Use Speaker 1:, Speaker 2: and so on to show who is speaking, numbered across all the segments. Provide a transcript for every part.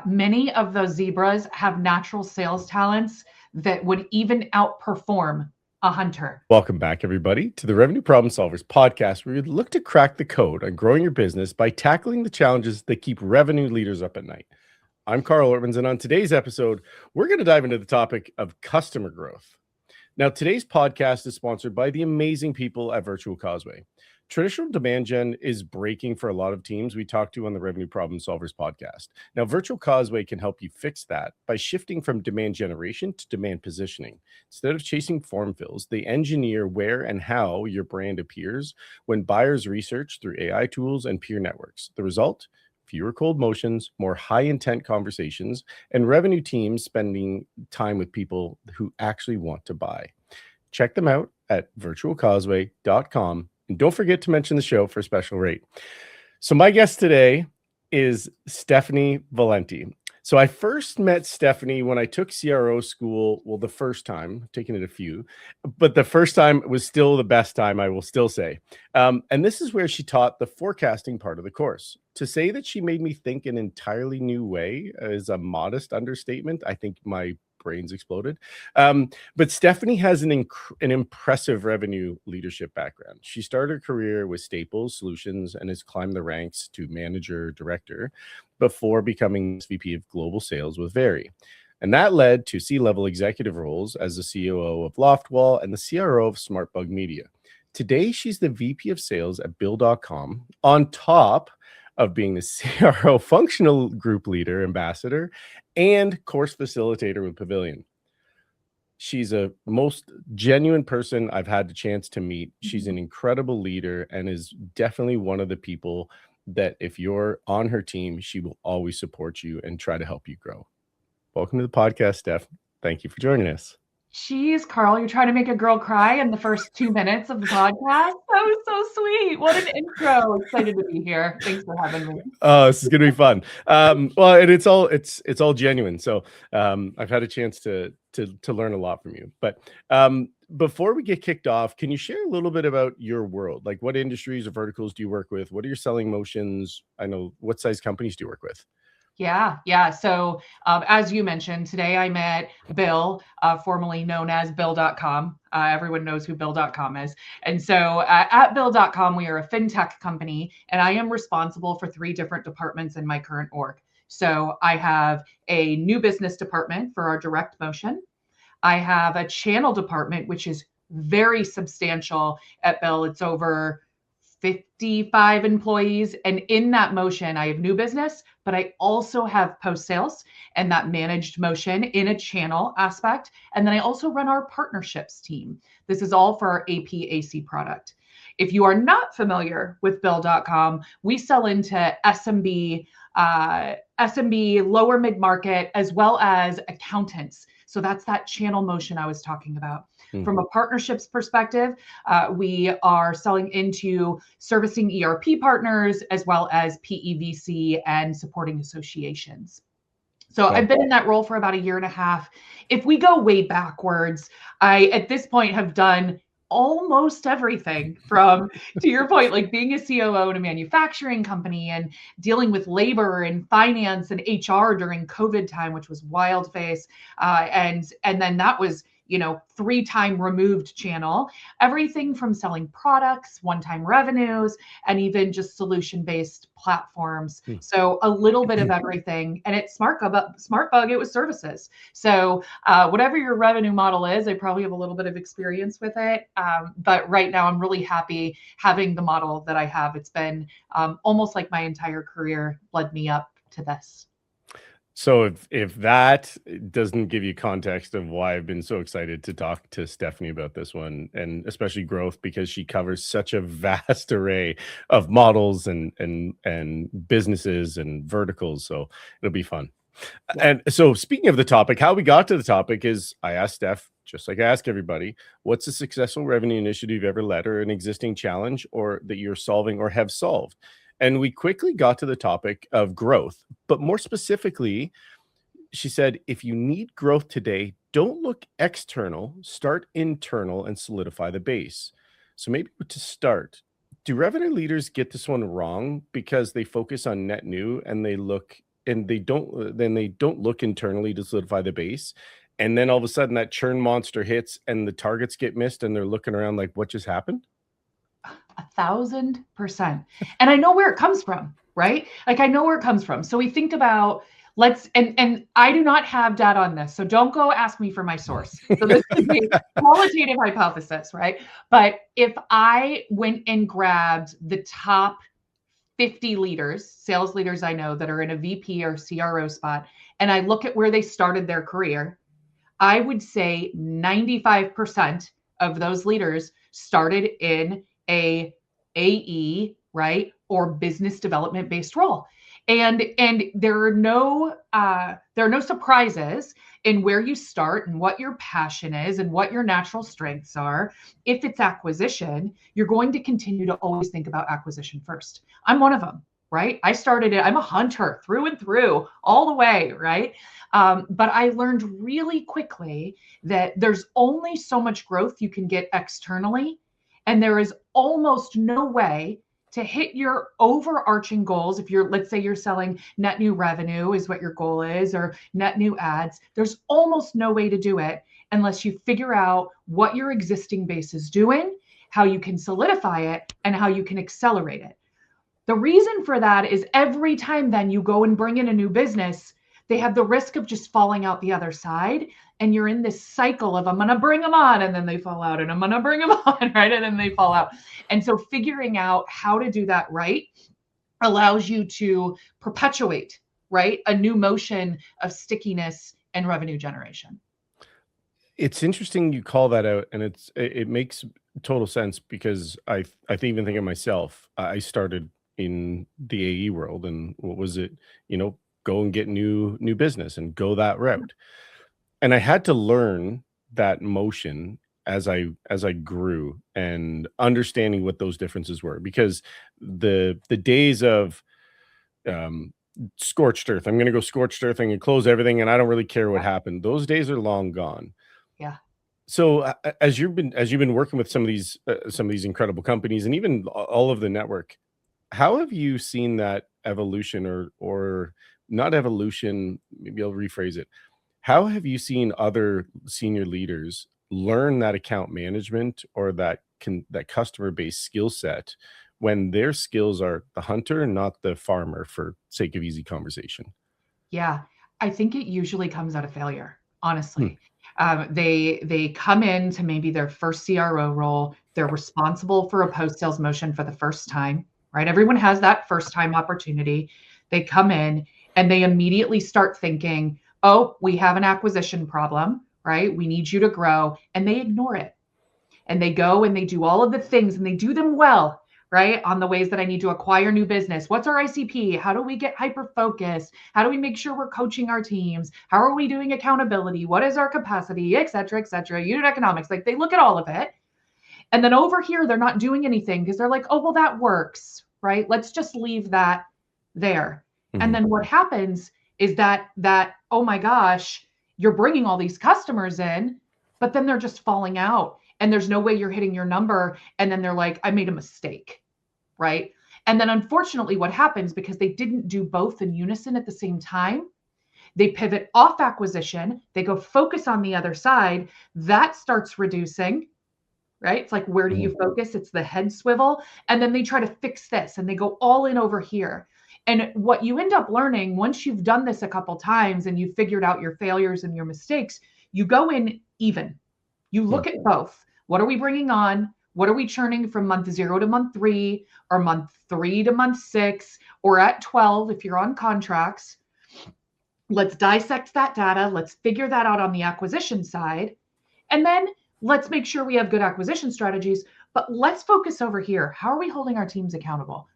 Speaker 1: Many of those zebras have natural sales talents that would even outperform a hunter.
Speaker 2: Welcome back, everybody, to the Revenue Problem Solvers podcast, where we look to crack the code on growing your business by tackling the challenges that keep revenue leaders up at night. I'm Carl Ortmans, and on today's episode, we're going to dive into the topic of customer growth. Now, today's podcast is sponsored by the amazing people at Virtual Causeway. Traditional demand gen is breaking for a lot of teams we talk to on the Revenue Problem Solvers podcast. Now, Virtual Causeway can help you fix that by shifting from demand generation to demand positioning. Instead of chasing form fills, they engineer where and how your brand appears when buyers research through AI tools and peer networks. The result? Fewer cold motions, more high intent conversations, and revenue teams spending time with people who actually want to buy. Check them out at virtualcauseway.com. And don't forget to mention the show for a special rate. So my guest today is Stephanie Valenti. So I first met Stephanie when I took CRO school. Well, the first time, I've taken it a few, but the first time was still the best time, I will still say. And this is where she taught the forecasting part of the course. To say that she made me think an entirely new way is a modest understatement. I think my brains exploded. But Stephanie has an impressive revenue leadership background. She started her career with Staples Solutions and has climbed the ranks to manager, director, before becoming SVP of global sales with Very. And that led to C-level executive roles as the COO of Loftwall and the CRO of SmartBug Media. Today, she's the VP of sales at Bill.com, on top of being the CRO functional group leader, ambassador, and course facilitator with Pavilion. She's a most genuine person I've had the chance to meet. She's an incredible leader and is definitely one of the people that if you're on her team, she will always support you and try to help you grow. Welcome to the podcast, Steph. Thank you for joining us.
Speaker 1: Jeez, Carl, you're trying to make a girl cry in the first 2 minutes of the podcast? That was so sweet. What an intro. Excited to be here. Thanks for having me.
Speaker 2: Oh, this is gonna be fun. Well, and it's all genuine. So I've had a chance to learn a lot from you. But before we get kicked off, can you share a little bit about your world? Like, what industries or verticals do you work with? What are your selling motions? I know, what size companies do you work with?
Speaker 1: Yeah. So as you mentioned, today I met Bill, formerly known as Bill.com. Everyone knows who Bill.com is. And so at Bill.com, we are a fintech company, and I am responsible for 3 different departments in my current org. So I have a new business department for our direct motion. I have a channel department, which is very substantial at Bill. It's over 55 employees. And in that motion, I have new business, but I also have post sales and that managed motion in a channel aspect. And then I also run our partnerships team. This is all for our AP/AC product. If you are not familiar with Bill.com, we sell into SMB, lower mid-market, as well as accountants. So that's that channel motion I was talking about. From a partnerships perspective, we are selling into servicing ERP partners as well as PEVC and supporting associations. So I've been in that role for about 1.5 years. If we go way backwards, I, at this point, have done almost everything from, to your point, like being a COO in a manufacturing company and dealing with labor and finance and HR during COVID time, which was wild face. And then that was, 3-time removed channel, everything from selling products, one-time revenues, and even just solution-based platforms. So a little bit of everything. And at SmartBug, it was services. So whatever your revenue model is, I probably have a little bit of experience with it. But right now I'm really happy having the model that I have. It's been almost like my entire career led me up to this.
Speaker 2: So if that doesn't give you context of why I've been so excited to talk to Stephanie about this one, and especially growth, because she covers such a vast array of models and businesses and verticals. So it'll be fun. And so speaking of the topic, how we got to the topic is I asked Steph, just like I ask everybody, what's a successful revenue initiative you've ever led, or an existing challenge or that you're solving or have solved? And we quickly got to the topic of growth, but more specifically, she said, if you need growth today, don't look external, start internal and solidify the base. So maybe to start, do revenue leaders get this one wrong because they focus on net new and they look and they don't look internally to solidify the base. And then all of a sudden that churn monster hits and the targets get missed and they're looking around like, what just happened?
Speaker 1: 1,000%. And I know where it comes from, right? Like I know where it comes from. So we think about and I do not have data on this. So don't go ask me for my source. So this is a qualitative hypothesis, right? But if I went and grabbed the top 50 leaders, sales leaders I know that are in a VP or CRO spot, and I look at where they started their career, I would say 95% of those leaders started in a AE, right, or business development based role. And there are no surprises in where you start and what your passion is and what your natural strengths are. If it's acquisition, you're going to continue to always think about acquisition first. I'm one of them, right? I started it. I'm a hunter through and through, all the way, right? But I learned really quickly that there's only so much growth you can get externally, and there is almost no way to hit your overarching goals. If let's say you're selling net new revenue is what your goal is, or net new ads, there's almost no way to do it unless you figure out what your existing base is doing, how you can solidify it, and how you can accelerate it. The reason for that is every time then you go and bring in a new business, they have the risk of just falling out the other side. And you're in this cycle of, I'm going to bring them on, and then they fall out, and I'm going to bring them on, right? And then they fall out. And so figuring out how to do that right allows you to perpetuate, right, a new motion of stickiness and revenue generation.
Speaker 2: It's interesting you call that out, and it makes total sense because I even think of myself. I started in the AE world, and what was it? Go and get new business and go that route. And I had to learn that motion as I grew and understanding what those differences were, because the days of scorched earth, I'm going to go scorched earth and close everything and I don't really care what happened, those days are long gone.
Speaker 1: Yeah.
Speaker 2: So as you've been working with some of these incredible companies and even all of the network, how have you seen that evolution, or not evolution, maybe I'll rephrase it. How have you seen other senior leaders learn that account management or that customer based skill set when their skills are the hunter, not the farmer, for sake of easy conversation?
Speaker 1: Yeah, I think it usually comes out of failure, honestly. They come into maybe their first CRO role. They're responsible for a post-sales motion for the first time, right? Everyone has that first time opportunity. They come in and they immediately start thinking, oh, we have an acquisition problem, right? We need you to grow. And they ignore it. And they go and they do all of the things and they do them well, right? On the ways that I need to acquire new business. What's our ICP? How do we get hyper-focused? How do we make sure we're coaching our teams? How are we doing accountability? What is our capacity, et cetera, unit economics? Like they look at all of it. And then over here, they're not doing anything because they're like, oh, well, that works, right? Let's just leave that there. Mm-hmm. And then what happens is that, oh my gosh, you're bringing all these customers in, but then they're just falling out and there's no way you're hitting your number. And then they're like, I made a mistake, right? And then unfortunately what happens, because they didn't do both in unison at the same time, they pivot off acquisition, they go focus on the other side, that starts reducing, right? It's like, where do you focus? It's the head swivel. And then they try to fix this and they go all in over here. And what you end up learning once you've done this a couple times and you've figured out your failures and your mistakes, you go in even. You look at both. What are we bringing on? What are we churning from month 0 to month 3, or month 3 to month 6, or at 12 if you're on contracts? Let's dissect that data. Let's figure that out on the acquisition side. And then let's make sure we have good acquisition strategies. But let's focus over here. How are we holding our teams accountable?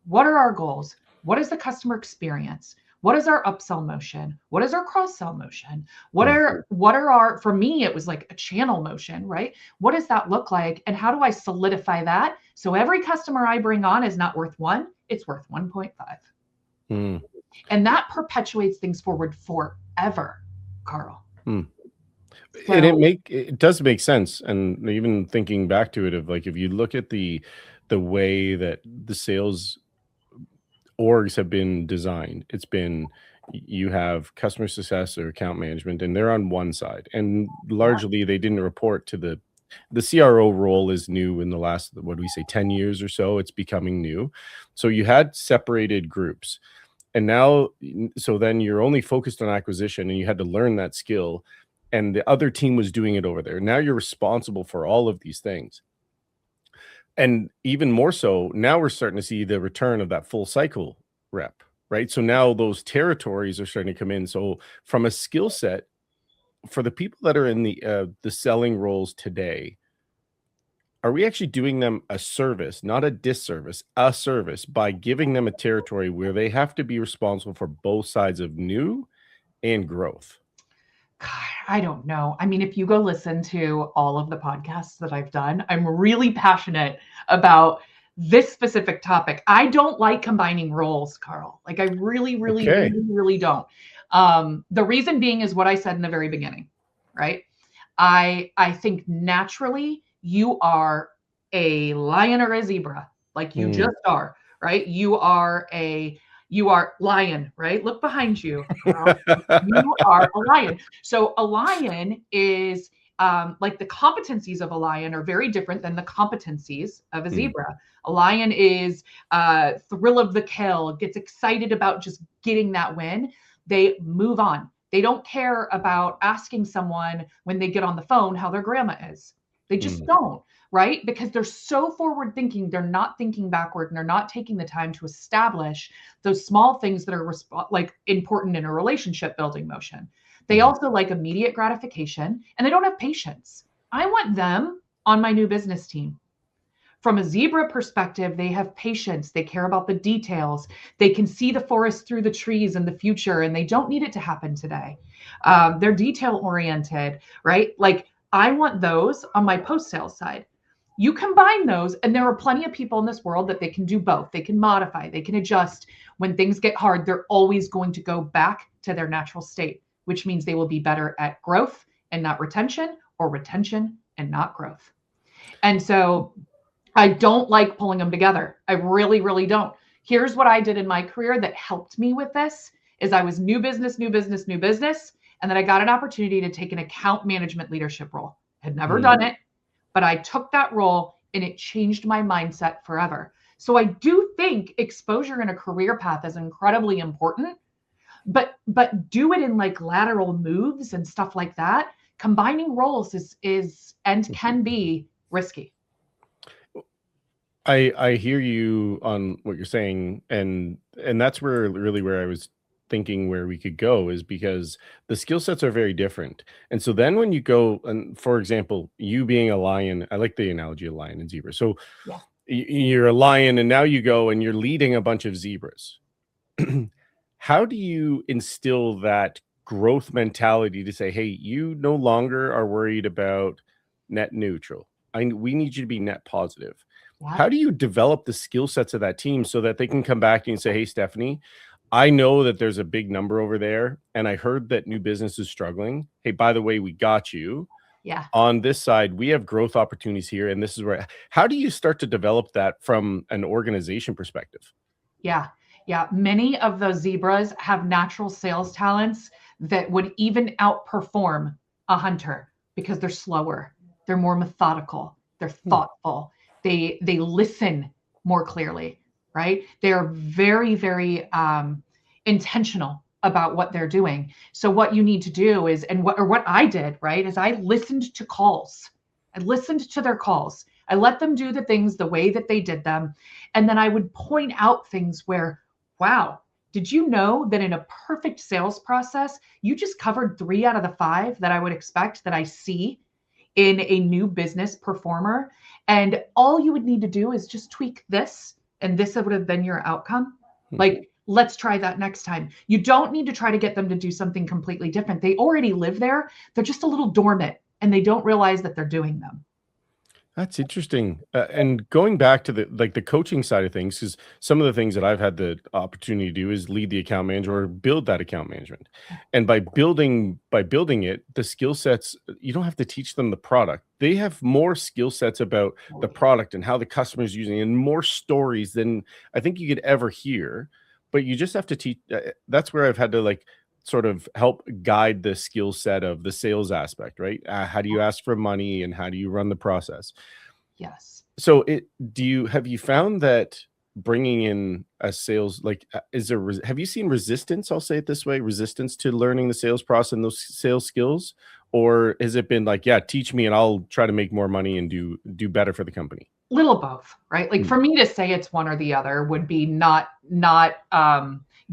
Speaker 1: What are our goals? What is the customer experience? What is our upsell motion? What is our cross-sell motion? What are our, for me, it was like a channel motion, right? What does that look like? And how do I solidify that? So every customer I bring on is not worth 1, it's worth 1.5. And that perpetuates things forward forever, Carl.
Speaker 2: And it does make sense. And even thinking back to it, of like, if you look at the way that the sales orgs have been designed, it's been, you have customer success or account management, and they're on one side, and largely they didn't report to the CRO role is new in the last, what do we say, 10 years or so. It's becoming new. So you had separated groups, and now, so then you're only focused on acquisition, and you had to learn that skill, and the other team was doing it over there. Now you're responsible for all of these things. And even more so, now we're starting to see the return of that full cycle rep, right? So now those territories are starting to come in. So from a skill set, for the people that are in the selling roles today, are we actually doing them a service, not a disservice, a service, by giving them a territory where they have to be responsible for both sides of new and growth?
Speaker 1: God, I don't know. I mean, if you go listen to all of the podcasts that I've done, I'm really passionate about this specific topic. I don't like combining roles, Carl. Like I really, really,
Speaker 2: Okay.
Speaker 1: really, really don't. The reason being is what I said in the very beginning, right? I think naturally you are a lion or a zebra, like you just are, right? You are lion, right? Look behind you. You are a lion. So a lion is like the competencies of a lion are very different than the competencies of a zebra. A lion is thrill of the kill, gets excited about just getting that win. They move on. They don't care about asking someone when they get on the phone how their grandma is. They just don't, right? Because they're so forward thinking, they're not thinking backward, and they're not taking the time to establish those small things that are like important in a relationship building motion. They also like immediate gratification, and they don't have patience. I want them on my new business team. From a zebra perspective, they have patience. They care about the details. They can see the forest through the trees in the future, and they don't need it to happen today. They're detail oriented, right? Like I want those on my post-sales side. You combine those, and there are plenty of people in this world that they can do both. They can modify, they can adjust. When things get hard, they're always going to go back to their natural state, which means they will be better at growth and not retention, or retention and not growth. And so I don't like pulling them together. I really, really don't. Here's what I did in my career that helped me with this is I was new business. And then I got an opportunity to take an account management leadership role. Had never done it, but I took that role and it changed my mindset forever. So I do think exposure in a career path is incredibly important, but do it in like lateral moves and stuff like that. Combining roles is and can be risky.
Speaker 2: I hear you on what you're saying, and that's where I was thinking where we could go, is because the skill sets are very different. And so then when you go, and for example, you being a lion, I like the analogy of lion and zebra. So you're a lion, and now you go and you're leading a bunch of zebras. How do you instill that growth mentality to say, hey, you no longer are worried about net neutral. We need you to be net positive. How do you develop the skill sets of that team so that they can come back to you and say, hey, Stephanie, I know that there's a big number over there, and I heard that new business is struggling. Hey, by the way, we got you.
Speaker 1: Yeah.
Speaker 2: On this side, we have growth opportunities here, and this is where. How do you start to develop that from an organization perspective?
Speaker 1: Yeah. Many of those zebras have natural sales talents that would even outperform a hunter because they're slower, they're more methodical, they're thoughtful. They listen more clearly, right? They're very, very intentional about what they're doing. So what you need to do is, and what I did, right, is I listened to calls. I listened to their calls. I let them do the things the way that they did them. And then I would point out things where, wow, did you know that in a perfect sales process, you just covered 3 out of the 5 that I would expect that I see in a new business performer? And all you would need to do is just tweak this, and this would have been your outcome. Like, let's try that next time. You don't need to try to get them to do something completely different. They already live there. They're just a little dormant, and they don't realize that they're doing them.
Speaker 2: That's interesting. And going back to the coaching side of things, because some of the things that I've had the opportunity to do is lead the account manager or build that account management. And by building it, the skill sets, you don't have to teach them the product. They have more skill sets about the product and how the customer is using it, and more stories than I think you could ever hear. but you just have to teach. That's where I've had to like sort of help guide the skill set of the sales aspect, right? How do you ask for money and how do you run the process?
Speaker 1: Yes.
Speaker 2: So have you found that bringing in a sales, like, have you seen resistance? I'll say it this way, resistance to learning the sales process and those sales skills, or has it been like, yeah, teach me and I'll try to make more money and do better for the company?
Speaker 1: Little both, right? Like for me to say it's one or the other would be not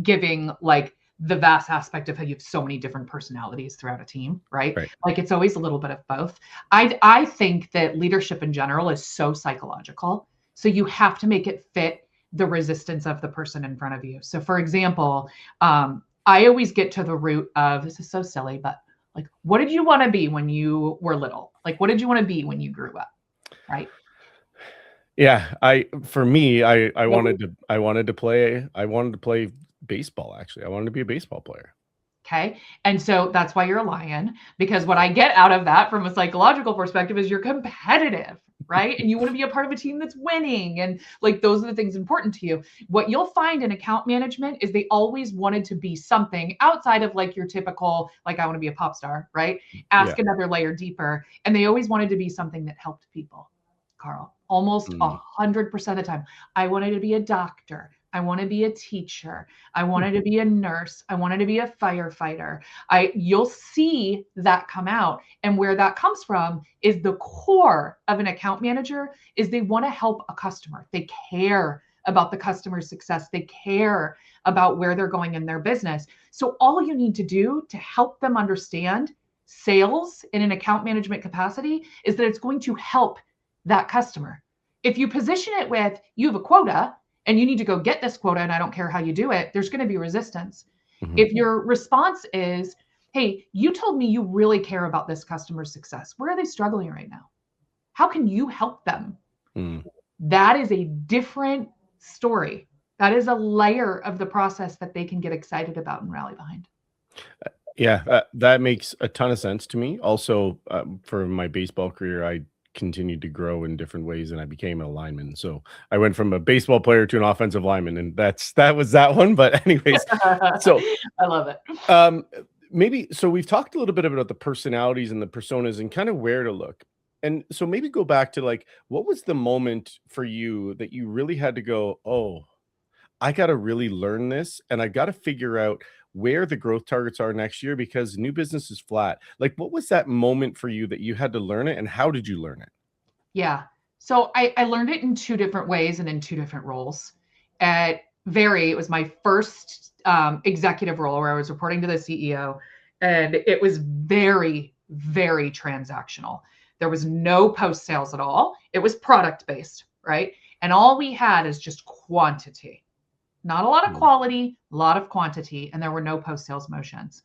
Speaker 1: giving like the vast aspect of how you have so many different personalities throughout a team, right?
Speaker 2: Right.
Speaker 1: Like it's always a little bit of both. I think that leadership in general is so psychological. So you have to make it fit the resistance of the person in front of you. So for example, I always get to the root of, this is so silly, but like, what did you want to be when you were little? Like, what did you want to be when you grew up? Right.
Speaker 2: Yeah, I wanted to play baseball, actually. I wanted to be a baseball player.
Speaker 1: Okay. And so that's why you're a lion, because what I get out of that from a psychological perspective is you're competitive, right? And you want to be a part of a team that's winning. And like, those are the things important to you. What you'll find in account management is they always wanted to be something outside of like your typical, like, I want to be a pop star, right? Ask another layer deeper. And they always wanted to be something that helped people, Carl. Almost 100% of the time. I wanted to be a doctor. I want to be a teacher. I wanted to be a nurse. I wanted to be a firefighter. You'll see that come out. And where that comes from is the core of an account manager is they want to help a customer. They care about the customer's success. They care about where they're going in their business. So all you need to do to help them understand sales in an account management capacity is that it's going to help that customer. If you position it with, you have a quota and you need to go get this quota and I don't care how you do it, there's going to be resistance. If your response is, hey, you told me you really care about this customer's success. Where are they struggling right now? How can you help them? That is a different story. That is a layer of the process that they can get excited about and rally behind.
Speaker 2: Yeah, that makes a ton of sense to me. Also, for my baseball career, I continued to grow in different ways and I became a lineman. So I went from a baseball player to an offensive lineman, and that was that one. But anyways, so
Speaker 1: I love it.
Speaker 2: So we've talked a little bit about the personalities and the personas and kind of where to look. And so maybe go back to like, what was the moment for you that you really had to go, oh, I got to really learn this and I got to figure out where the growth targets are next year because new business is flat. Like, what was that moment for you that you had to learn it, and how did you learn it?
Speaker 1: Yeah. So I learned it in two different ways and in two different roles. It was my first executive role where I was reporting to the CEO, and it was very, very transactional. There was no post sales at all. It was product based, right? And all we had is just quantity. Not a lot of quality, a lot of quantity, and there were no post-sales motions.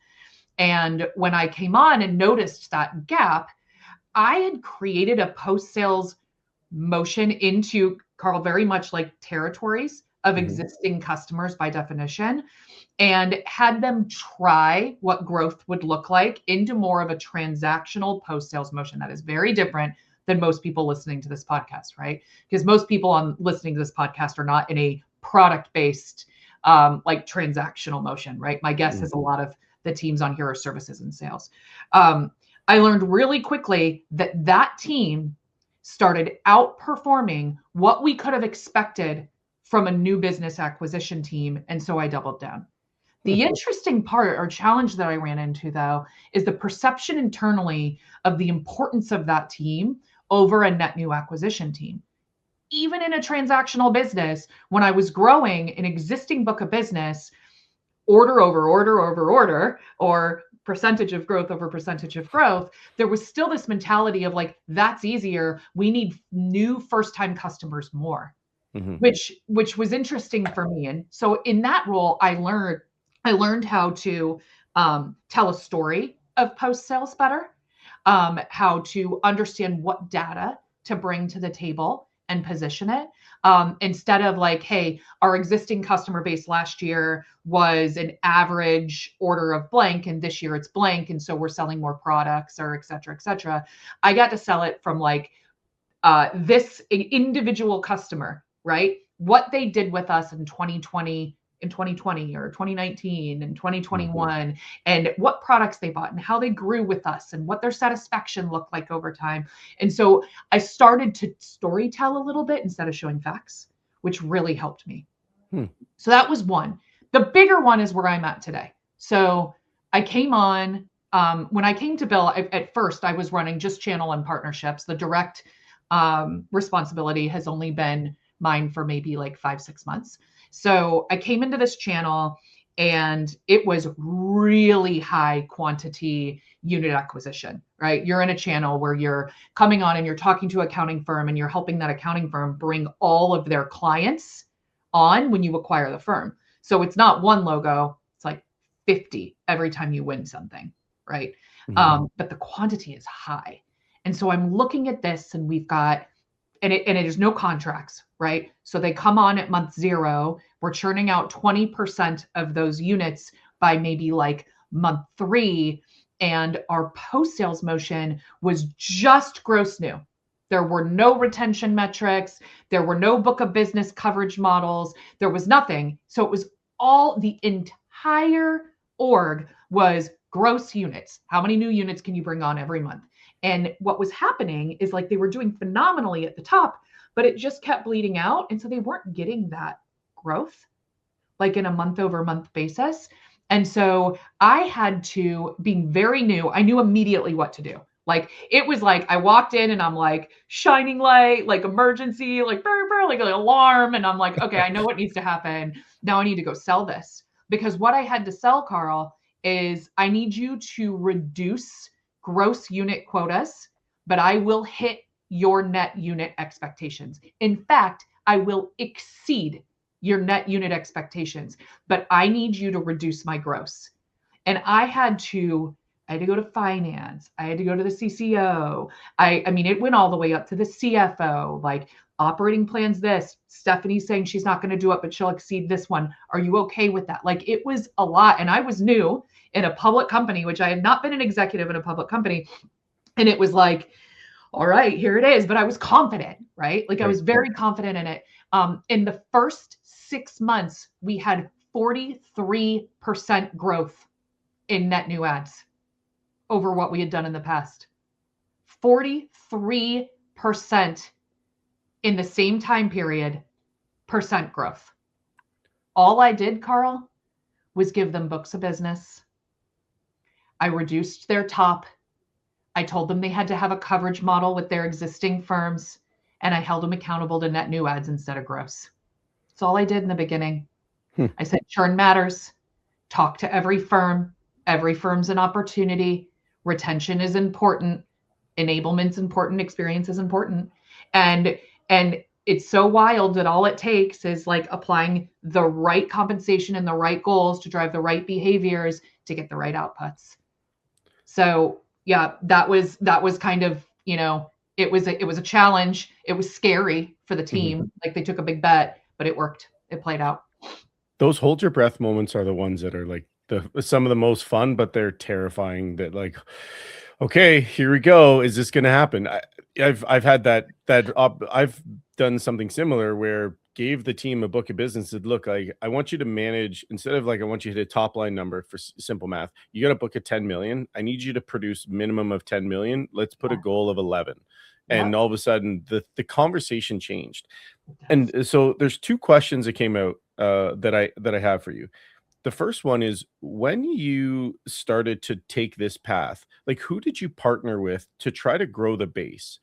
Speaker 1: And when I came on and noticed that gap, I had created a post-sales motion into, Carl, very much like territories of existing customers by definition, and had them try what growth would look like into more of a transactional post-sales motion. That is very different than most people listening to this podcast, right? Because most people listening to this podcast are not in a product-based, like transactional motion, right? My guess is a lot of the teams on here are services and sales. I learned really quickly that team started outperforming what we could have expected from a new business acquisition team. And so I doubled down. The interesting part or challenge that I ran into, though, is the perception internally of the importance of that team over a net new acquisition team. Even in a transactional business, when I was growing an existing book of business, order over order over order, or percentage of growth over percentage of growth, there was still this mentality of like, that's easier. We need new first-time customers more, which was interesting for me. And so in that role, I learned how to tell a story of post-sales better, how to understand what data to bring to the table and position it, instead of like, hey, our existing customer base last year was an average order of blank and this year it's blank, and so we're selling more products, or et cetera, et cetera. I got to sell it from like this individual customer, right? What they did with us in 2020, in 2020 or 2019 and 2021, and what products they bought and how they grew with us and what their satisfaction looked like over time. And so I started to storytell a little bit instead of showing facts, which really helped me. So that was one. The bigger one is where I'm at today. So I came on, when I came to Bill, at first I was running just channel and partnerships. The direct responsibility has only been mine for maybe like 5-6 months. So I came into this channel and it was really high quantity unit acquisition, right? You're in a channel where you're coming on and you're talking to an accounting firm and you're helping that accounting firm bring all of their clients on when you acquire the firm. So it's not one logo, it's like 50 every time you win something, right? But the quantity is high. And so I'm looking at this and we've got, and it is no contracts, right? So they come on at month 0, we're churning out 20% of those units by maybe like month 3. And our post-sales motion was just gross new. There were no retention metrics. There were no book of business coverage models. There was nothing. So it was all, the entire org was gross units. How many new units can you bring on every month? And what was happening is like they were doing phenomenally at the top, but it just kept bleeding out. And so they weren't getting that growth like in a month over month basis. And so I had to, being very new, I knew immediately what to do. Like it was like I walked in and I'm like shining light, like emergency, like burr, burr, like an alarm. And I'm like, okay, I know what needs to happen. Now I need to go sell this. Because what I had to sell, Carl, is I need you to reduce gross unit quotas, but I will hit your net unit expectations. In fact, I will exceed your net unit expectations, but I need you to reduce my gross. And I had to go to finance. I had to go to the CCO. I mean, it went all the way up to the CFO, like operating plans this. Stephanie's saying she's not going to do it, but she'll exceed this one. Are you okay with that? Like it was a lot. And I was new in a public company, which I had not been an executive in a public company. And it was like, all right, here it is. But I was confident, right? Like I was very confident in it. In the first 6 months, we had 43% growth in net new ads over what we had done in the past. 43% in the same time period, percent growth. All I did, Carl, was give them books of business. I reduced their top. I told them they had to have a coverage model with their existing firms, and I held them accountable to net new ads instead of gross. That's all I did in the beginning. I said, churn matters. Talk to every firm. Every firm's an opportunity. Retention is important. Enablement's important. Experience is important. And it's so wild that all it takes is like applying the right compensation and the right goals to drive the right behaviors to get the right outputs. So yeah, that was kind of, you know, it was a challenge. It was scary for the team. Like they took a big bet, but it worked. It played out.
Speaker 2: Those hold your breath moments are the ones that are like some of the most fun, but they're terrifying. That like, okay, here we go. Is this going to happen? I've had that I've done something similar where gave the team a book of business. Said, look, I want you to manage, instead of like, I want you to hit a top line number for simple math. You got a book of 10 million. I need you to produce minimum of 10 million. Let's put a goal of 11. And all of a sudden the conversation changed. And so there's 2 questions that came out that I have for you. The first one is, when you started to take this path, like who did you partner with to try to grow the base?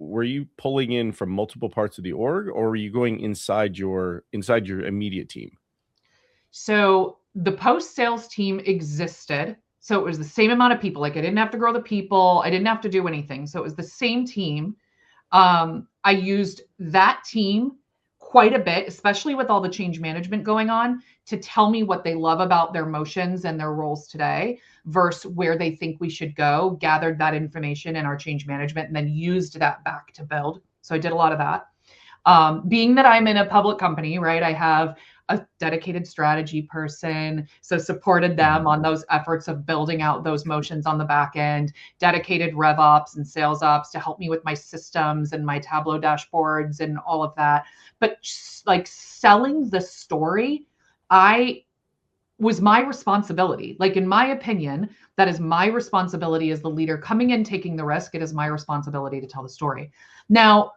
Speaker 2: Were you pulling in from multiple parts of the org, or were you going inside your immediate team?
Speaker 1: So the post-sales team existed. So it was the same amount of people. Like I didn't have to grow the people. I didn't have to do anything. So it was the same team. I used that team quite a bit, especially with all the change management going on, to tell me what they love about their motions and their roles today versus where they think we should go, gathered that information in our change management, and then used that back to build. So I did a lot of that. Being that I'm in a public company, right, I have a dedicated strategy person. So supported them on those efforts of building out those motions on the back end, dedicated rev ops and sales ops to help me with my systems and my Tableau dashboards and all of that. But like selling the story, was my responsibility. Like, in my opinion, that is my responsibility as the leader coming in, taking the risk. It is my responsibility to tell the story. Now,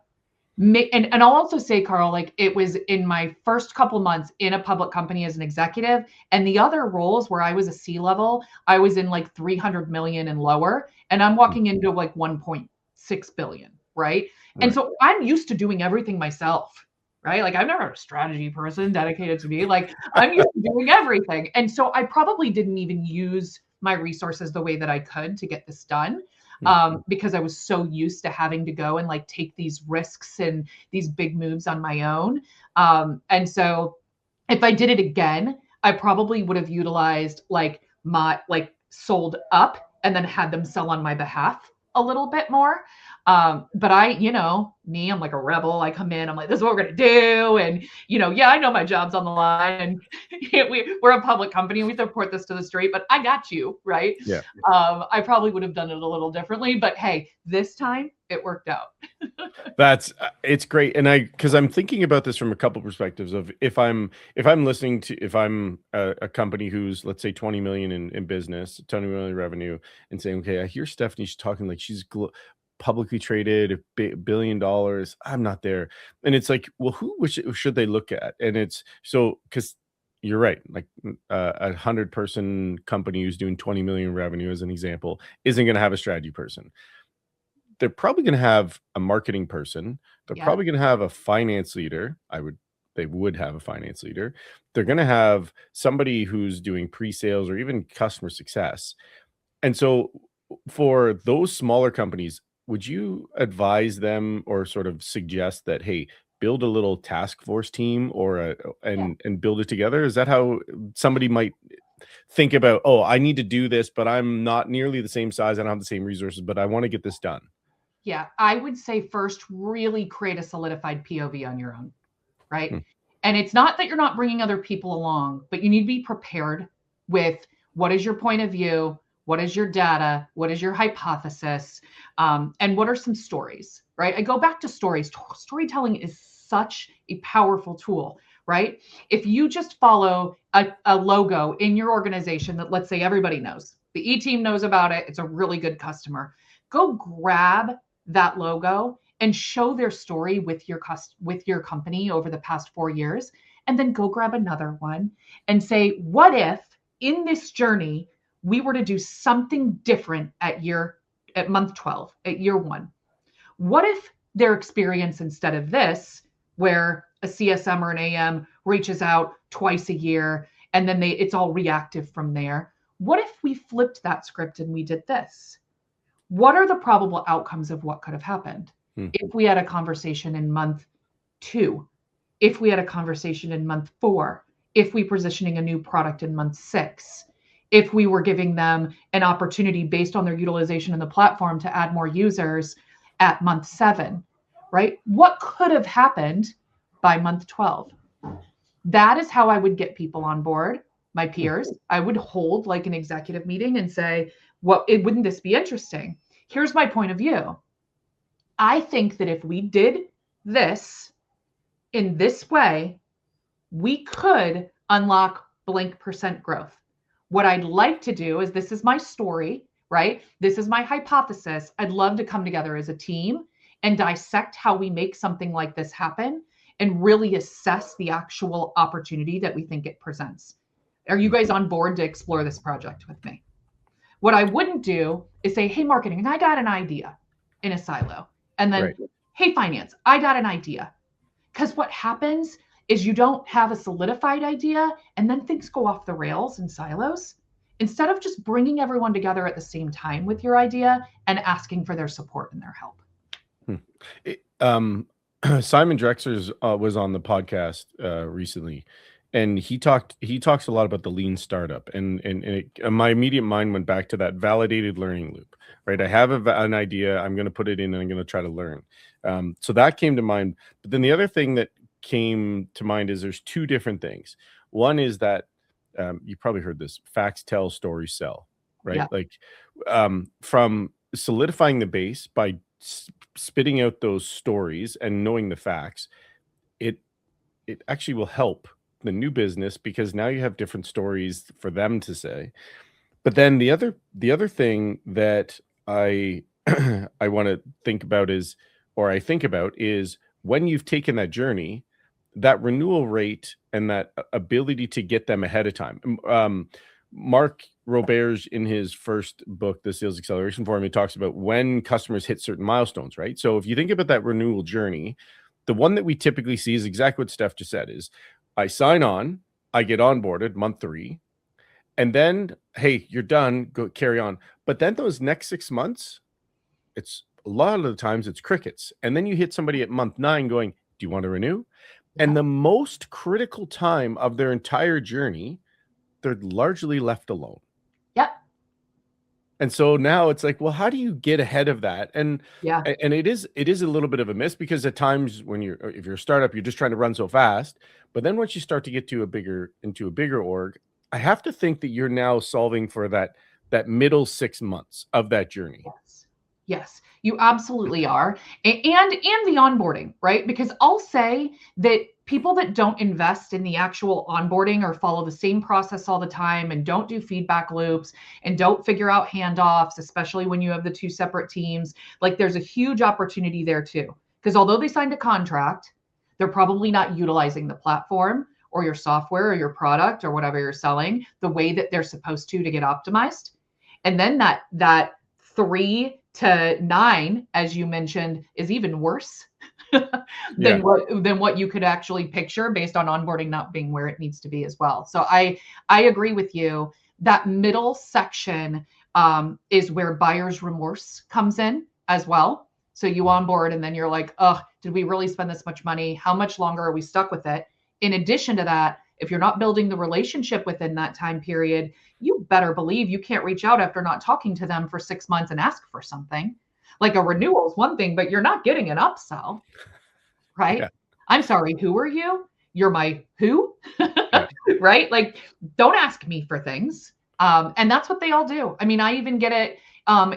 Speaker 1: and I'll also say, Carl, like, it was in my first couple months in a public company as an executive, and the other roles where I was a C-level, I was in like 300 million and lower, and I'm walking into like 1.6 billion, right? And so I'm used to doing everything myself. Right? Like, I've never had a strategy person dedicated to me. Like, I'm used to doing everything. And so I probably didn't even use my resources the way that I could to get this done, because I was so used to having to go and like take these risks and these big moves on my own. And so if I did it again, I probably would have utilized like sold up and then had them sell on my behalf a little bit more. But I'm like a rebel. I come in, I'm like, this is what we're going to do. And, I know my job's on the line, and we're a public company and we support this to the street, but I got you. Right.
Speaker 2: Yeah.
Speaker 1: I probably would have done it a little differently, but hey, this time it worked out.
Speaker 2: It's great. And because I'm thinking about this from a couple perspectives of if I'm a company who's, let's say, 20 million in business, 20 million revenue, and saying, okay, I hear Stephanie, she's talking like she's publicly traded $1 billion. I'm not there. And it's like, well, who should they look at? And it's so, because you're right, like a 100-person company who's doing 20 million revenue, as an example, isn't going to have a strategy person. They're probably going to have a marketing person. They're probably going to have a finance leader. They would have a finance leader. They're going to have somebody who's doing pre-sales or even customer success. And so for those smaller companies, would you advise them or sort of suggest that, hey, build a little task force team and build it together? Is that how somebody might think about, oh, I need to do this, but I'm not nearly the same size. I don't have the same resources, but I want to get this done?
Speaker 1: Yeah, I would say first, really create a solidified POV on your own, right? And it's not that you're not bringing other people along, but you need to be prepared with what is your point of view, what is your data, what is your hypothesis, and what are some stories, right? I go back to stories. Storytelling is such a powerful tool, right? If you just follow a logo in your organization that, let's say, everybody knows, the E-team knows about it, it's a really good customer, go grab that logo and show their story with your company over the past 4 years, and then go grab another one and say, what if in this journey we were to do something different at month 12, at year 1? What if their experience, instead of this, where a CSM or an AM reaches out twice a year and then it's all reactive from there? What if we flipped that script and we did this? What are the probable outcomes of what could have happened? If we had a conversation in month 2, if we had a conversation in month 4, if we positioning a new product in month 6, if we were giving them an opportunity based on their utilization in the platform to add more users at month 7, right? What could have happened by month 12? That is how I would get people on board, my peers. I would hold like an executive meeting and say, wouldn't this be interesting? Here's my point of view. I think that if we did this in this way, we could unlock blank % growth. What I'd like to do is, this is my story, right? This is my hypothesis. I'd love to come together as a team and dissect how we make something like this happen and really assess the actual opportunity that we think it presents. Are you guys on board to explore this project with me? What I wouldn't do is say, hey, marketing, and I got an idea in a silo. And then, hey, finance, I got an idea. Because what happens is you don't have a solidified idea, and then things go off the rails in silos. Instead of just bringing everyone together at the same time with your idea and asking for their support and their help.
Speaker 2: Simon Drexler was on the podcast recently, and he talks a lot about the lean startup, and my immediate mind went back to that validated learning loop, right? I have an idea, I'm going to put it in, and I'm going to try to learn. So that came to mind. But then the other thing that came to mind is there's two different things. One is that you probably heard this: facts tell, stories sell, right?
Speaker 1: Yeah.
Speaker 2: Like from solidifying the base by spitting out those stories and knowing the facts, it it actually will help the new business because now you have different stories for them to say. But then the other thing that I I want to think about is, or I think about is when you've taken that journey, that renewal rate and that ability to get them ahead of time. Mark Roberge in his first book, The Sales Acceleration Forum, he talks about when customers hit certain milestones, right? So if you think about that renewal journey, the one that we typically see is exactly what Steph just said is I sign on, I get onboarded month 3, and then, hey, you're done, go carry on. But then those next 6 months, it's a lot of the times it's crickets. And then you hit somebody at month 9 going, do you want to renew? And the most critical time of their entire journey, they're largely left alone.
Speaker 1: Yep.
Speaker 2: And so now it's like, well, how do you get ahead of that? And it is a little bit of a miss because at times when if you're a startup, you're just trying to run so fast. But then once you start to get to into a bigger org, I have to think that you're now solving for that middle 6 months of that journey.
Speaker 1: Yes, you absolutely are. And the onboarding, right? Because I'll say that people that don't invest in the actual onboarding or follow the same process all the time and don't do feedback loops and don't figure out handoffs, especially when you have the 2 separate teams, like there's a huge opportunity there too. Because although they signed a contract, they're probably not utilizing the platform or your software or your product or whatever you're selling the way that they're supposed to get optimized. And then that 3 to 9, as you mentioned, is even worse than what you could actually picture based on onboarding not being where it needs to be as well. So I agree with you. That middle section is where buyer's remorse comes in as well. So you onboard and then you're like, oh, did we really spend this much money? How much longer are we stuck with it? In addition to that, if you're not building the relationship within that time period, you better believe you can't reach out after not talking to them for 6 months and ask for something. Like a renewal is one thing, but you're not getting an upsell, right? Yeah. I'm sorry, who are you? You're my who? Yeah. Right? Like, don't ask me for things. And that's what they all do. I mean, I even get it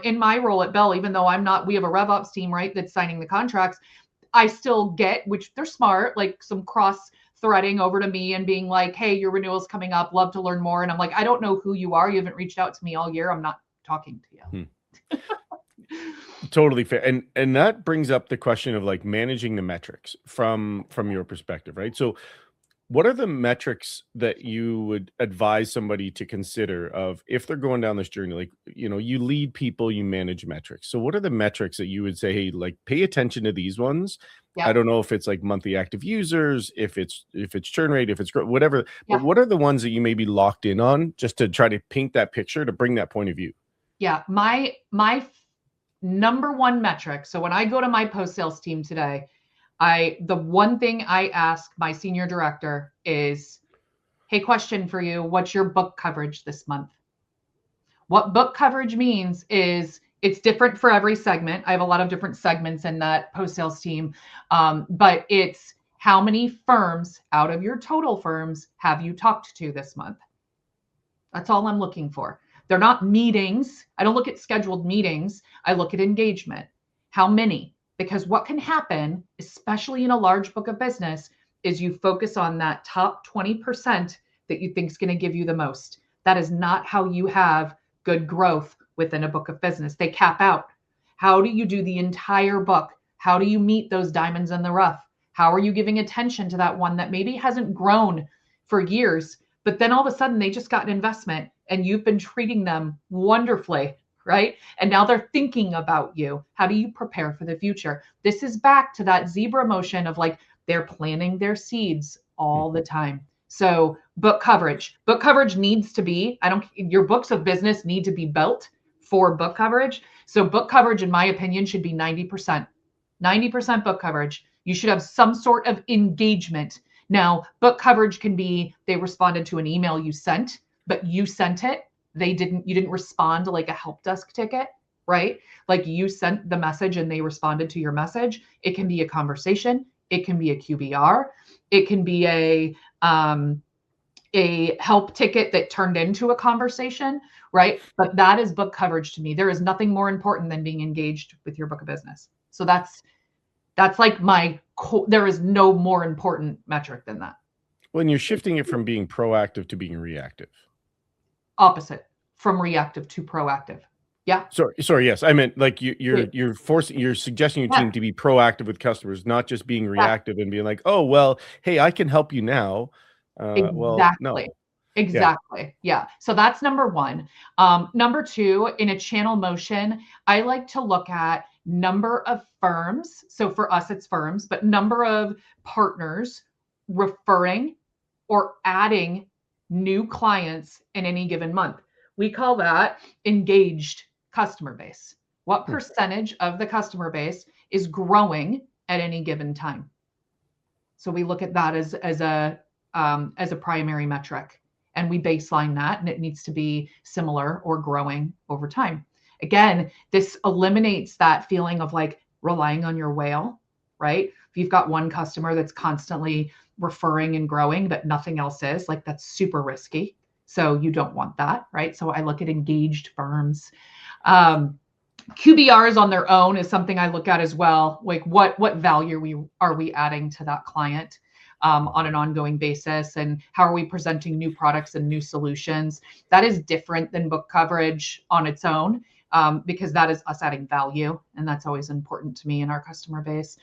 Speaker 1: in my role at Bell, even though we have a RevOps team, right, that's signing the contracts. I still get, which they're smart, like some cross threading over to me and being like, hey, your renewal's coming up, love to learn more. And I'm like, I don't know who you are. You haven't reached out to me all year. I'm not talking to you.
Speaker 2: Totally fair. And that brings up the question of like managing the metrics from your perspective, right? So what are the metrics that you would advise somebody to consider of if they're going down this journey? Like, you lead people, you manage metrics. So what are the metrics that you would say, hey, like pay attention to these ones? Yeah. I don't know if it's like monthly active users, if it's churn rate, if it's whatever, yeah. But what are the ones that you may be locked in on just to try to paint that picture to bring that point of view?
Speaker 1: Yeah. My number one metric. So when I go to my post-sales team today, the one thing I ask my senior director is, hey, question for you. What's your book coverage this month? What book coverage means is it's different for every segment. I have a lot of different segments in that post-sales team. But it's how many firms out of your total firms have you talked to this month? That's all I'm looking for. They're not meetings. I don't look at scheduled meetings. I look at engagement. How many? Because what can happen, especially in a large book of business, is you focus on that top 20% that you think is going to give you the most. That is not how you have good growth within a book of business. They cap out. How do you do the entire book? How do you meet those diamonds in the rough? How are you giving attention to that one that maybe hasn't grown for years, but then all of a sudden they just got an investment and you've been treating them wonderfully, right? And now they're thinking about you. How do you prepare for the future? This is back to that zebra motion of like, they're planting their seeds all the time. So book coverage needs to be, your books of business need to be built for book coverage. So book coverage, in my opinion, should be 90%. 90% book coverage. You should have some sort of engagement. Now, book coverage can be, they responded to an email you sent, but you sent it. You didn't respond to like a help desk ticket, right? Like you sent the message and they responded to your message. It can be a conversation. It can be a QBR. It can be a help ticket that turned into a conversation, right? But that is book coverage to me. There is nothing more important than being engaged with your book of business. So that's like there is no more important metric than that.
Speaker 2: When you're shifting it from being proactive to being reactive.
Speaker 1: Opposite, from reactive to proactive. Yeah.
Speaker 2: Sorry. Yes, I meant like you're suggesting your team to be proactive with customers, not just being reactive and being like, oh well, hey, I can help you now.
Speaker 1: Exactly.
Speaker 2: Well, no.
Speaker 1: Exactly. Yeah. So that's number one. Number two, in a channel motion, I like to look at number of firms. So for us, it's firms, but number of partners referring or adding new clients in any given month. We call that engaged customer base. What percentage of the customer base is growing at any given time? So we look at that as a primary metric, and we baseline that, and it needs to be similar or growing over time. Again, this eliminates that feeling of like relying on your whale, right? If you've got one customer that's constantly referring and growing, but nothing else is, like that's super risky. So you don't want that, right? So I look at engaged firms. QBRs on their own is something I look at as well. Like what value are we adding to that client on an ongoing basis, and how are we presenting new products and new solutions? That is different than book coverage on its own, because that is us adding value, and that's always important to me in our customer base.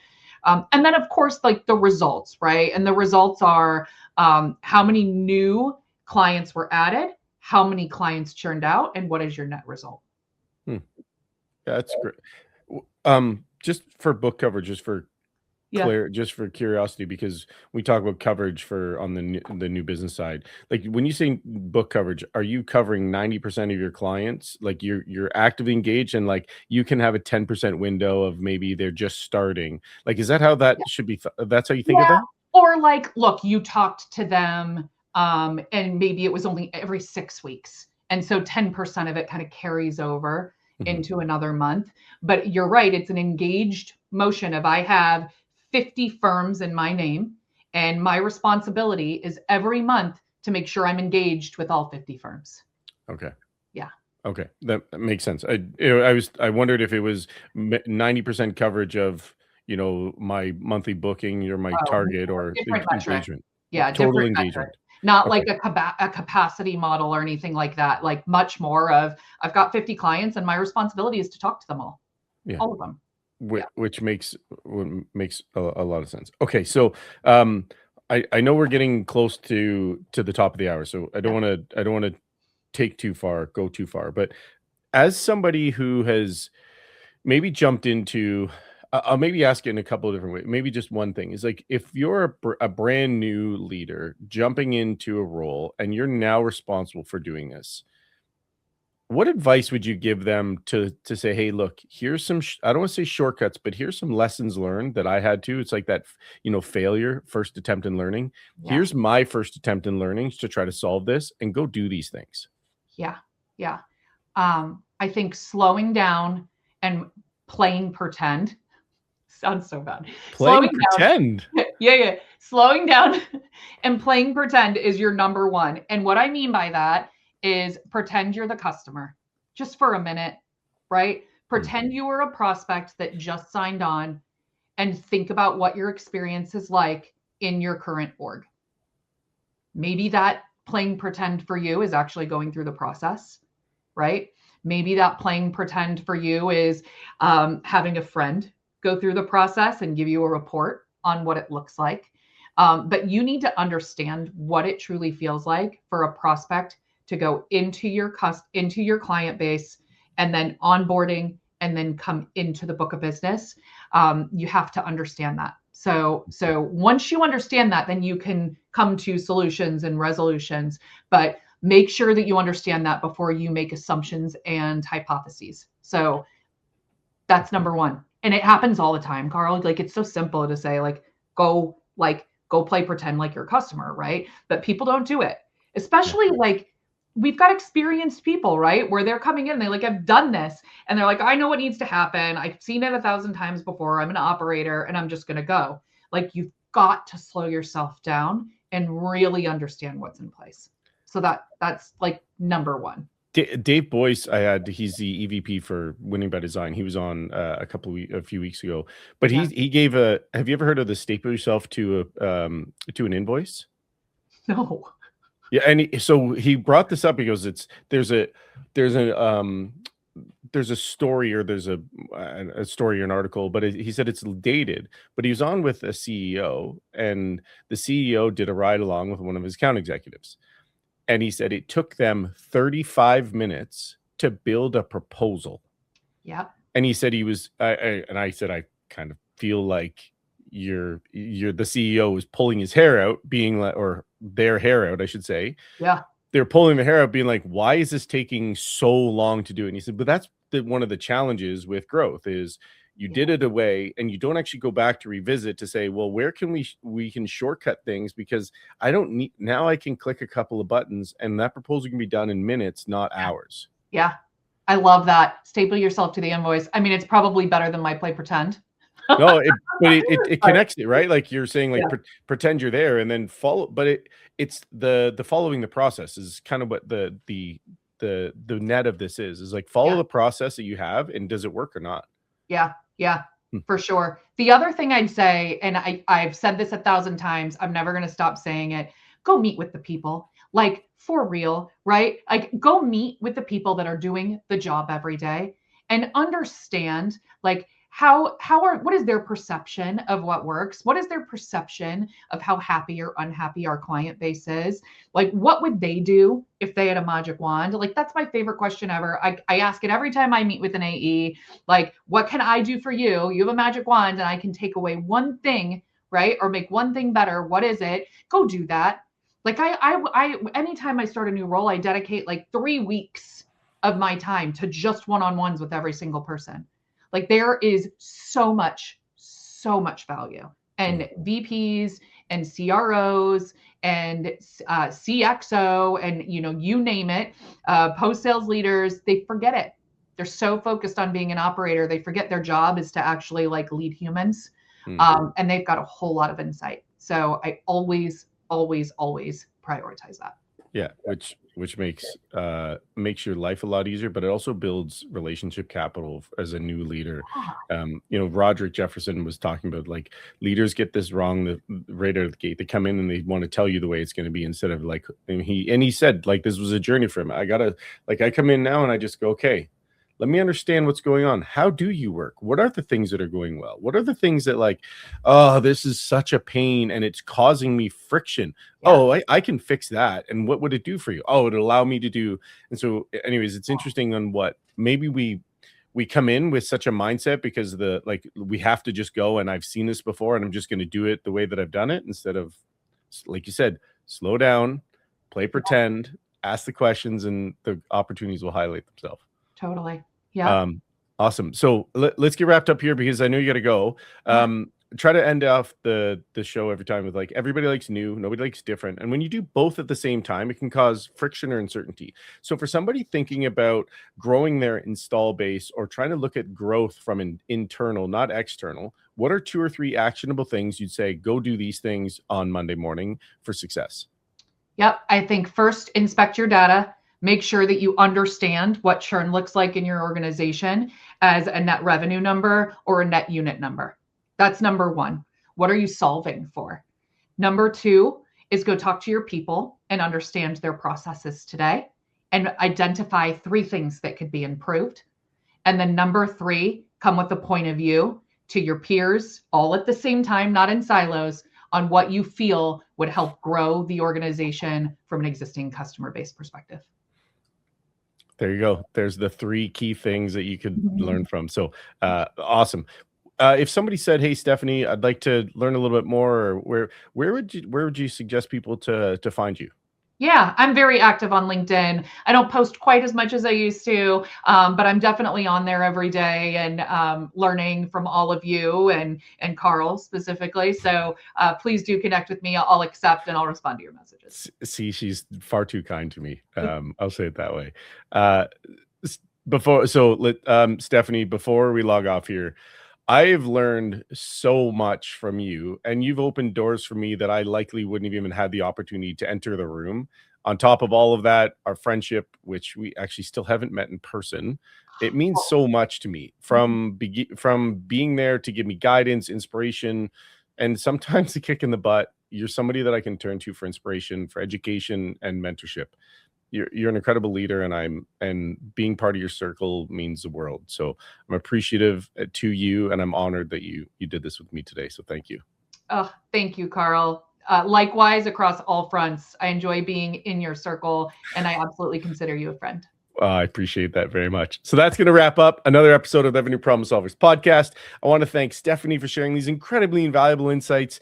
Speaker 1: And then of course, like the results, right? And the results are how many new clients were added, how many clients churned out, and what is your net result?
Speaker 2: That's great. Just for book coverage, just for curiosity, because we talk about coverage for on the new business side. Like when you say book coverage, are you covering 90% of your clients? Like you're actively engaged, and like you can have a 10% window of maybe they're just starting. Like, is that how that should be? That's how you think of that?
Speaker 1: Or like, look, you talked to them, and maybe it was only every 6 weeks, and so 10% of it kind of carries over into another month. But you're right, it's an engaged motion of I have 50 firms in my name, and my responsibility is every month to make sure I'm engaged with all 50 firms.
Speaker 2: Okay.
Speaker 1: Yeah.
Speaker 2: Okay, that makes sense. I wondered if it was 90% coverage of my monthly booking or my target or engagement.
Speaker 1: Yeah,
Speaker 2: total engagement.
Speaker 1: Not like a capacity model or anything like that. Like much more of I've got 50 clients, and my responsibility is to talk to them all.
Speaker 2: Yeah.
Speaker 1: All of them.
Speaker 2: Which makes a lot of sense. Okay, so I know we're getting close to the top of the hour, so I don't want to go too far. But as somebody who has maybe jumped into, I'll maybe ask it in a couple of different ways. Maybe just one thing is like, if you're a brand new leader jumping into a role and you're now responsible for doing this, what advice would you give them to say, hey, look, here's some, I don't want to say shortcuts, but here's some lessons learned that I had to. It's like that, failure, first attempt in learning. Yeah. Here's my first attempt in learning to try to solve this, and go do these things.
Speaker 1: Yeah. Yeah. I think slowing down and playing pretend sounds so bad.
Speaker 2: Playing pretend.
Speaker 1: Yeah. Slowing down and playing pretend is your number one. And what I mean by that is pretend you're the customer just for a minute, right? Pretend you were a prospect that just signed on, and think about what your experience is like in your current org. Maybe that playing pretend for you is actually going through the process, right? Maybe that playing pretend for you is having a friend go through the process and give you a report on what it looks like. But you need to understand what it truly feels like for a prospect to go into your client base, and then onboarding, and then come into the book of business. You have to understand that. So once you understand that, then you can come to solutions and resolutions, but make sure that you understand that before you make assumptions and hypotheses. So that's number one. And it happens all the time, Carl. Like, it's so simple to say, go play pretend like you're a customer, right? But people don't do it. Especially like, we've got experienced people, right? Where they're coming in, they like, I've done this, and they're like, I know what needs to happen. I've seen it 1,000 times before. I'm an operator, and I'm just going to go. like you've got to slow yourself down and really understand what's in place. So that's like number one.
Speaker 2: Dave Boyce, he's the EVP for Winning by Design. He was on a few weeks ago, but he gave have you ever heard of the staple yourself to an invoice?
Speaker 1: No.
Speaker 2: Yeah, and so he brought this up because there's a story, or there's a story or an article, but he said it's dated. But he was on with a CEO, and the CEO did a ride along with one of his account executives, and he said it took them 35 minutes to build a proposal.
Speaker 1: Yeah.
Speaker 2: And he said I said, I kind of feel like the CEO is pulling his hair out, being like, or their hair out, I should say.
Speaker 1: Yeah.
Speaker 2: They're pulling their hair out, being like, why is this taking so long to do it? And he said, but that's one of the challenges with growth is you did it away, and you don't actually go back to revisit to say, well, where can we can shortcut things, because I don't need, now I can click a couple of buttons and that proposal can be done in minutes, not hours.
Speaker 1: Yeah. I love that. Staple yourself to the invoice. I mean, it's probably better than my play pretend.
Speaker 2: No, but it connects it, right? Like you're saying, like pretend you're there and then follow, but it's the following the process is kind of what the net of this is like, follow the process that you have, and does it work or not?
Speaker 1: Yeah. Yeah, for sure. The other thing I'd say, and I've said this 1,000 times, I'm never going to stop saying it. Go meet with the people, like for real, right? Like go meet with the people that are doing the job every day and understand like what is their perception of what works? What is their perception of how happy or unhappy our client base is? Like, what would they do if they had a magic wand? Like, that's my favorite question ever. I ask it every time I meet with an AE, like, what can I do for you? You have a magic wand and I can take away one thing, right? Or make one thing better. What is it? Go do that. Like I anytime I start a new role, I dedicate like 3 weeks of my time to just one-on-ones with every single person. Like there is so much value, and VPs and CROs and CXO and you name it, post sales leaders, they forget it. They're so focused on being an operator, they forget their job is to actually like lead humans, and they've got a whole lot of insight. So I always prioritize that.
Speaker 2: Yeah, which makes your life a lot easier, but it also builds relationship capital as a new leader. Roderick Jefferson was talking about like leaders get this wrong right out of the gate. They come in and they want to tell you the way it's going to be instead of like, and he said like this was a journey for him. I come in now and I just go, okay, let me understand what's going on. How do you work? What are the things that are going well? What are the things that like, oh, this is such a pain and it's causing me friction. Yeah. Oh, I can fix that. And what would it do for you? Oh, it'll allow me to do. And so anyways, it's interesting on what maybe we come in with such a mindset because we have to just go, and I've seen this before and I'm just going to do it the way that I've done it, instead of, like you said, slow down, play pretend, ask the questions, and the opportunities will highlight themselves.
Speaker 1: Totally. Yeah.
Speaker 2: Awesome. So let's get wrapped up here because I know you got to go. Try to end off the show every time with like, everybody likes new, nobody likes different. And when you do both at the same time, it can cause friction or uncertainty. So for somebody thinking about growing their install base or trying to look at growth from an internal, not external, what are 2 or 3 actionable things you'd say, go do these things on Monday morning for success?
Speaker 1: Yep. I think first, inspect your data. Make sure that you understand what churn looks like in your organization as a net revenue number or a net unit number. That's number 1. What are you solving for? Number 2 is go talk to your people and understand their processes today and identify 3 things that could be improved. And then number 3, come with a point of view to your peers all at the same time, not in silos, on what you feel would help grow the organization from an existing customer base perspective.
Speaker 2: There you go. There's the 3 key things that you could learn from. So awesome. If somebody said, "Hey, Stephanie, I'd like to learn a little bit more," where would you suggest people to find you?
Speaker 1: Yeah, I'm very active on LinkedIn. I don't post quite as much as I used to, but I'm definitely on there every day and learning from all of you and Carl specifically. So please do connect with me. I'll accept and I'll respond to your messages.
Speaker 2: See, she's far too kind to me. I'll say it that way. Stephanie, before we log off here, I've learned so much from you, and you've opened doors for me that I likely wouldn't have even had the opportunity to enter the room. On top of all of that, our friendship, which we actually still haven't met in person, it means
Speaker 1: Well,
Speaker 2: so much to me.
Speaker 1: mhm.
Speaker 2: From being there to give me guidance, inspiration, and sometimes a kick in the butt. You're somebody that I can turn to for inspiration, for education, and mentorship. You're an incredible leader, and being part of your circle means the world. So I'm appreciative to you, and I'm honored that you did this with me today. So thank you.
Speaker 1: Oh, thank you, Carl. Likewise, across all fronts, I enjoy being in your circle, and I absolutely consider you a friend.
Speaker 2: I appreciate that very much. So that's going to wrap up another episode of the Revenue Problem Solvers podcast. I want to thank Stephanie for sharing these incredibly invaluable insights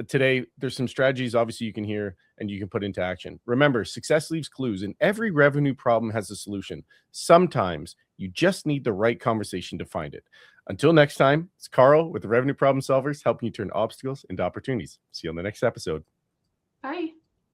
Speaker 2: today. There's some strategies, obviously, you can hear and you can put into action. Remember, success leaves clues, and every revenue problem has a solution. Sometimes you just need the right conversation to find it. Until next time, it's Carl with the Revenue Problem Solvers, helping you turn obstacles into opportunities. See you on the next episode.
Speaker 1: Bye.